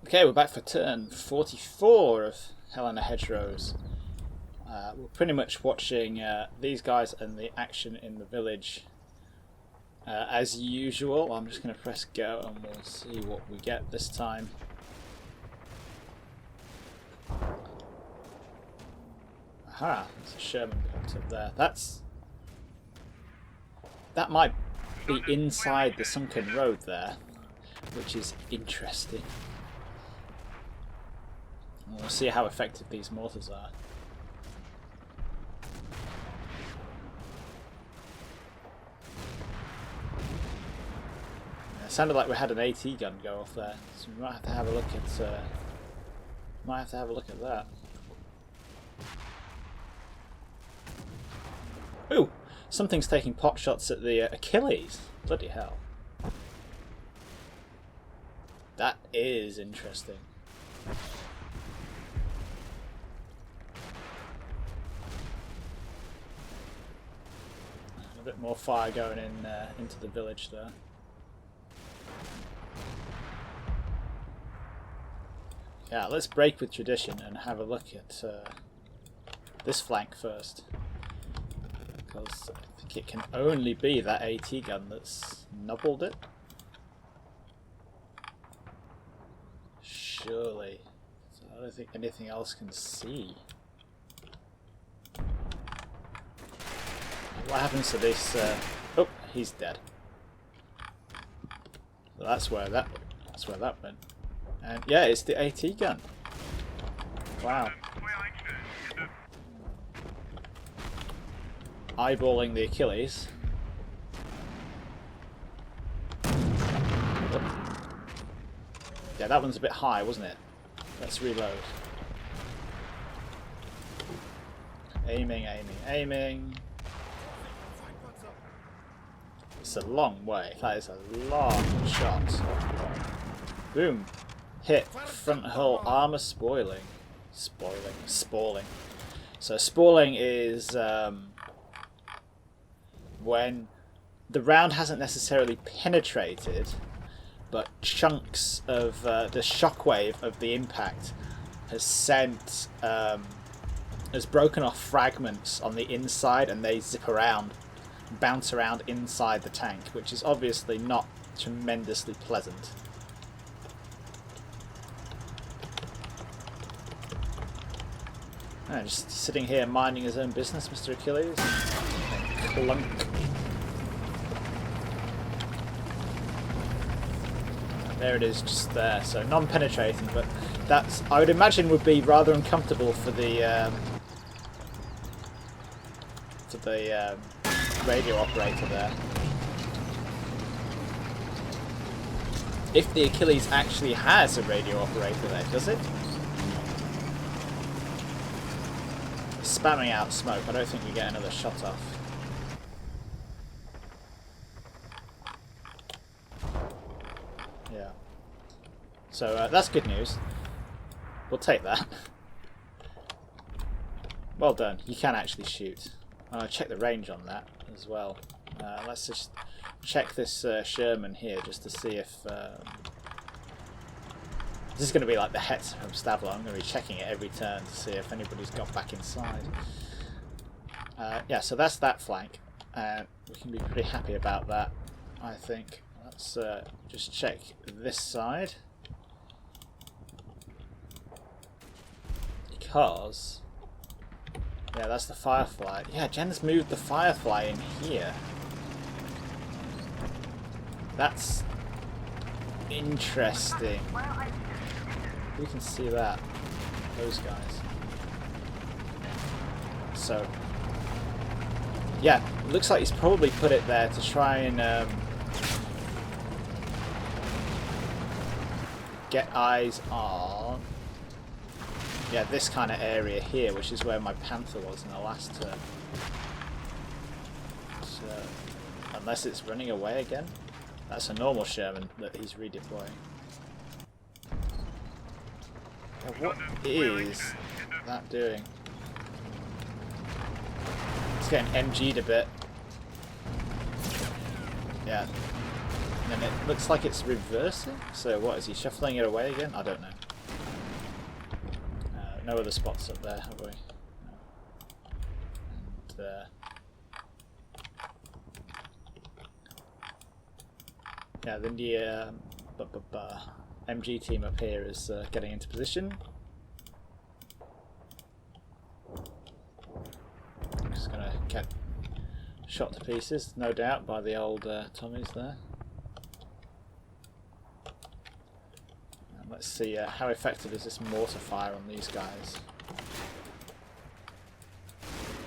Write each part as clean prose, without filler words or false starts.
Okay, we're back for turn 44 of Helena Hedgerows. We're pretty much watching these guys and the action in the village as usual. I'm just going to press go and we'll see what we get this time. Aha, there's a Sherman popped up there. That might be inside the sunken road there, which is interesting. We'll see how effective these mortars are. It sounded like we had an AT gun go off there, so we might have to have a look at that. Ooh, something's taking pot shots at the Achilles. Bloody hell! That is interesting. A bit more fire going in into the village there. Yeah, let's break with tradition and have a look at this flank first, because I think it can only be that AT gun that's nubbled it. Surely. So I don't think anything else can see. What happens to this? Oh, he's dead. So that's where that went. And yeah, it's the AT gun. Wow. Eyeballing the Achilles. Oh. Yeah, that one's a bit high, wasn't it? Let's reload. Aiming, aiming, aiming. It's a long way. That is a long shot. Boom. Hit. Front hull armor spoiling. Spalling. So spalling is when the round hasn't necessarily penetrated, but chunks of the shockwave of the impact has sent has broken off fragments on the inside, and they zip around, bounce around inside the tank, which is obviously not tremendously pleasant. Oh, just sitting here minding his own business, Mr. Achilles. Clunk. There it is, just there. So non-penetrating, but that's, I would imagine, would be rather uncomfortable for the radio operator there. If the Achilles actually has a radio operator there, does it? Spamming out smoke. I don't think we get another shot off. Yeah. So that's good news. We'll take that. Well done. You can actually shoot. Check the range on that as well. Let's just check this Sherman here just to see if this is going to be like the Hetz from Stavelot. I'm going to be checking it every turn to see if anybody's got back inside. Yeah, so that's that flank. We can be pretty happy about that, I think. Let's just check this side. Because... yeah, that's the Firefly. Yeah, Jen's moved the Firefly in here. That's interesting. We can see that. Those guys. So, yeah, it looks like he's probably put it there to try and get eyes on, yeah, this kind of area here, which is where my Panther was in the last turn. So, unless it's running away again. That's a normal Sherman that he's redeploying. Now, what is that doing? It's getting MG'd a bit. Yeah. And then it looks like it's reversing. So what, is he shuffling it away again? I don't know. No other spots up there, have we? No. And, yeah, the new MG team up here is getting into position. Just gonna get shot to pieces, no doubt, by the old Tommies there. And let's see how effective is this mortar fire on these guys.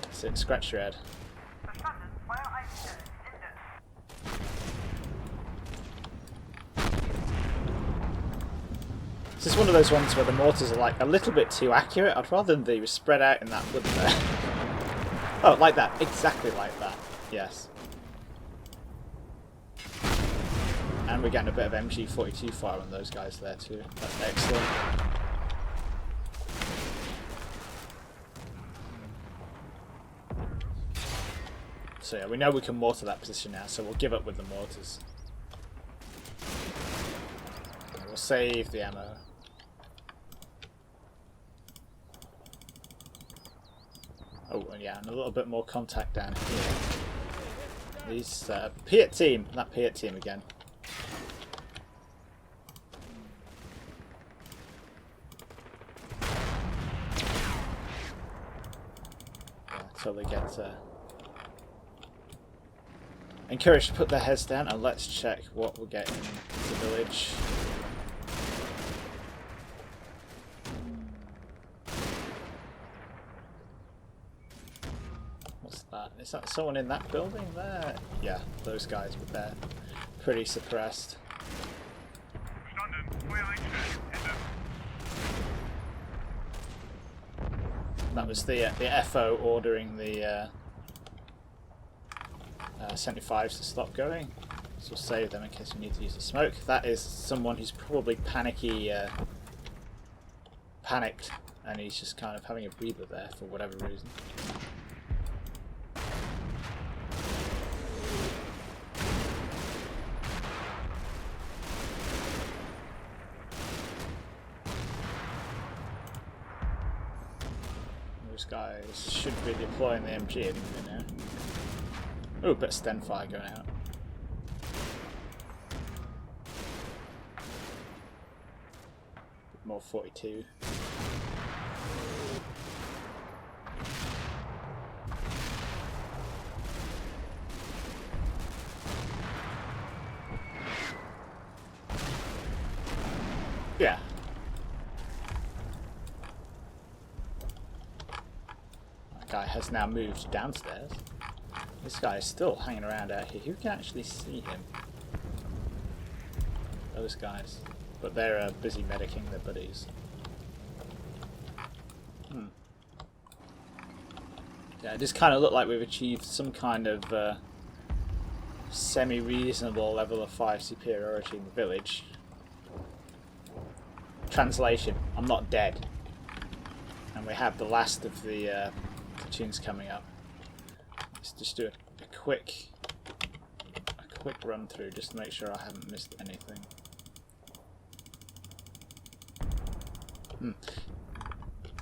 That's it, scratch your head. This is one of those ones where the mortars are like a little bit too accurate. I'd rather they were spread out in that wood there. Oh, like that. Exactly like that. Yes. And we're getting a bit of MG42 fire on those guys there too. That's excellent. So yeah, we know we can mortar that position now, so we'll give up with the mortars. And we'll save the ammo. Oh, yeah, and a little bit more contact down here. These Piat team, that Piat team again. Yeah, until they get encouraged to put their heads down, and let's check what we're getting in the village. Is that someone in that building there? Yeah, those guys, but they're pretty suppressed. That was the FO ordering the 75s to stop going. So we'll save them in case we need to use the smoke. That is someone who's probably panicked, and he's just kind of having a breather there for whatever reason. Those guys should be deploying the MG in a minute now. Oh, a bit of sten fire going out. More 42. Yeah. That guy has now moved downstairs. This guy is still hanging around out here. Who can actually see him? Those guys. But they're busy medicing their buddies. Yeah, it does kind of look like we've achieved some kind of semi-reasonable level of fire superiority in the village. Translation, I'm not dead. And we have the last of the platoons coming up. Let's just do a quick run through just to make sure I haven't missed anything.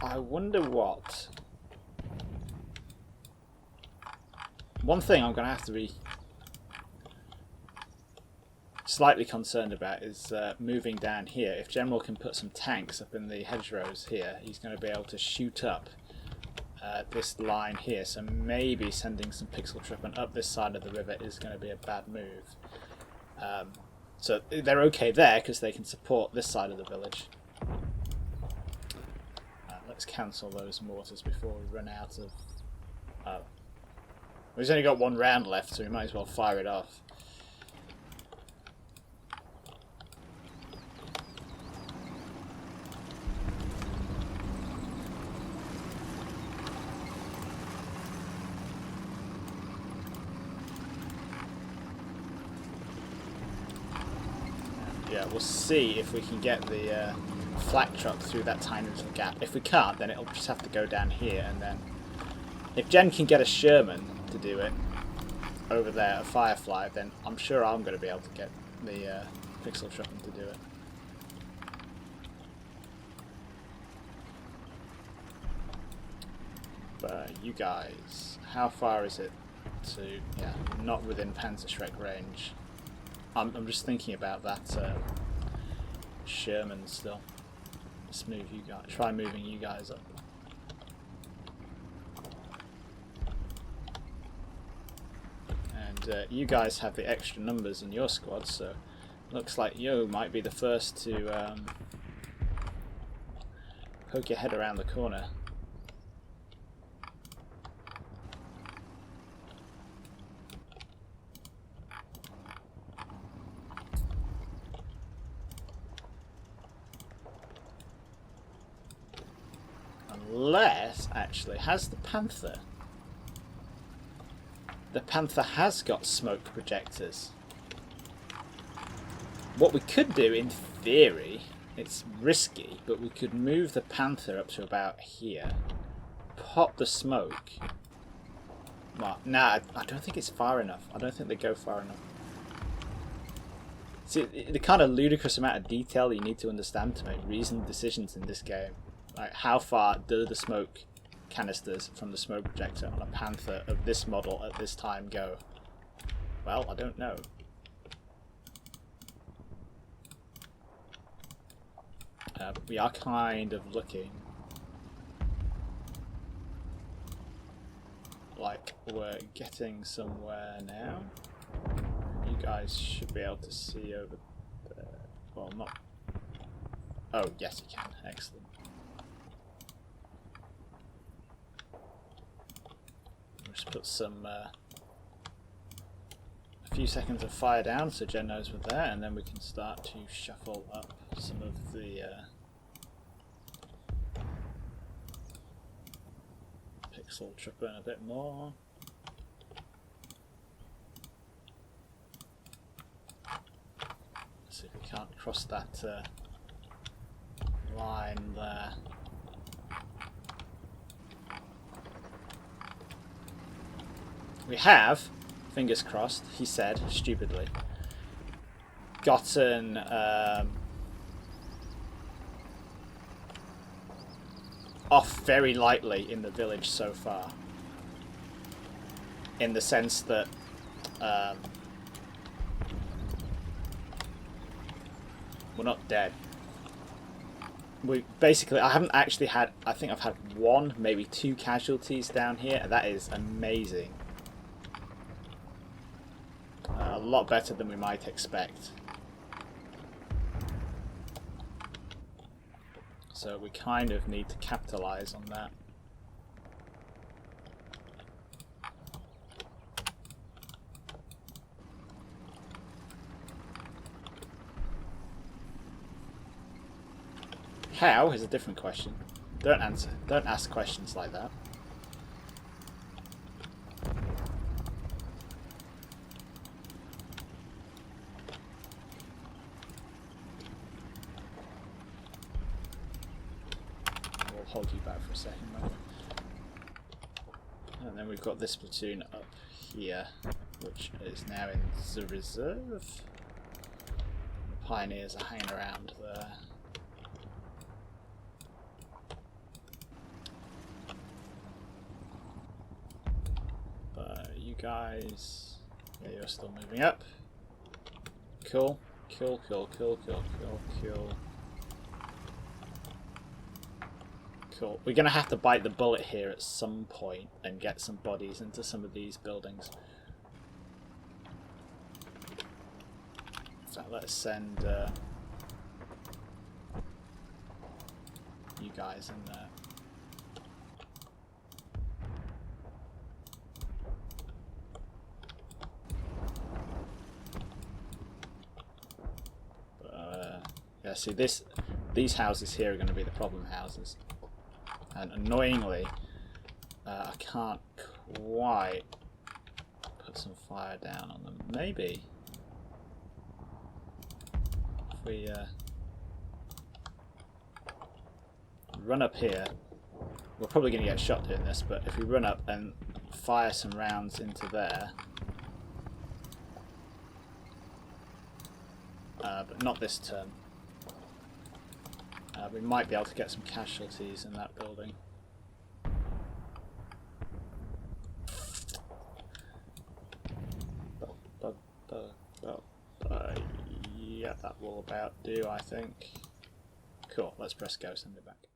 I wonder what... One thing I'm going to have to be slightly concerned about is moving down here. If General can put some tanks up in the hedgerows here, he's going to be able to shoot up this line here. So maybe sending some pixel tripment up this side of the river is going to be a bad move. So they're okay there because they can support this side of the village. Let's cancel those mortars before we run out of... Oh. We've only got one round left, so we might as well fire it off. Yeah, we'll see if we can get the flak truck through that tiny little gap. If we can't, then it'll just have to go down here, and then if Jen can get a Sherman to do it over there, a Firefly, then I'm sure I'm going to be able to get the pixel shopping to do it. But you guys, how far is it to? Yeah, not within Panzerschreck range. I'm just thinking about that Sherman still. Let's move you guys. Try moving you guys up. And you guys have the extra numbers in your squad, so looks like you might be the first to poke your head around the corner. Unless, actually, has the Panther? The Panther has got smoke projectors. What we could do, in theory, it's risky, but we could move the Panther up to about here, pop the smoke. Well, nah, I don't think it's far enough. I don't think they go far enough. See, the kind of ludicrous amount of detail you need to understand to make reasoned decisions in this game. Like, how far do the smoke canisters from the smoke projector on a Panther of this model at this time go? Well, I don't know. We are kind of looking like we're getting somewhere now. You guys should be able to see over there. Well, not... Oh, yes you can. Excellent. Just put some a few seconds of fire down so Jen knows we're there, and then we can start to shuffle up some of the pixel tripping a bit more. Let's see if we can't cross that line there. We have, fingers crossed, he said, stupidly, gotten off very lightly in the village so far. In the sense that we're not dead. We basically, I haven't actually had, I think I've had one, maybe two casualties down here, and that is amazing. A lot better than we might expect. So we kind of need to capitalize on that. How is a different question. Don't ask questions like that. Hold you back for a second, right? And then we've got this platoon up here, which is now in the reserve. The pioneers are hanging around there. But you guys, yeah, you're still moving up. Cool, cool, cool, cool, cool, cool, cool. Cool. We're going to have to bite the bullet here at some point and get some bodies into some of these buildings. So let's send you guys in there. Yeah, see, these houses here are going to be the problem houses. And annoyingly, I can't quite put some fire down on them. Maybe if we run up here, we're probably going to get shot doing this, but if we run up and fire some rounds into there, but not this turn. We might be able to get some casualties in that building. Yeah, that will about do, I think. Cool, let's press go, send it back.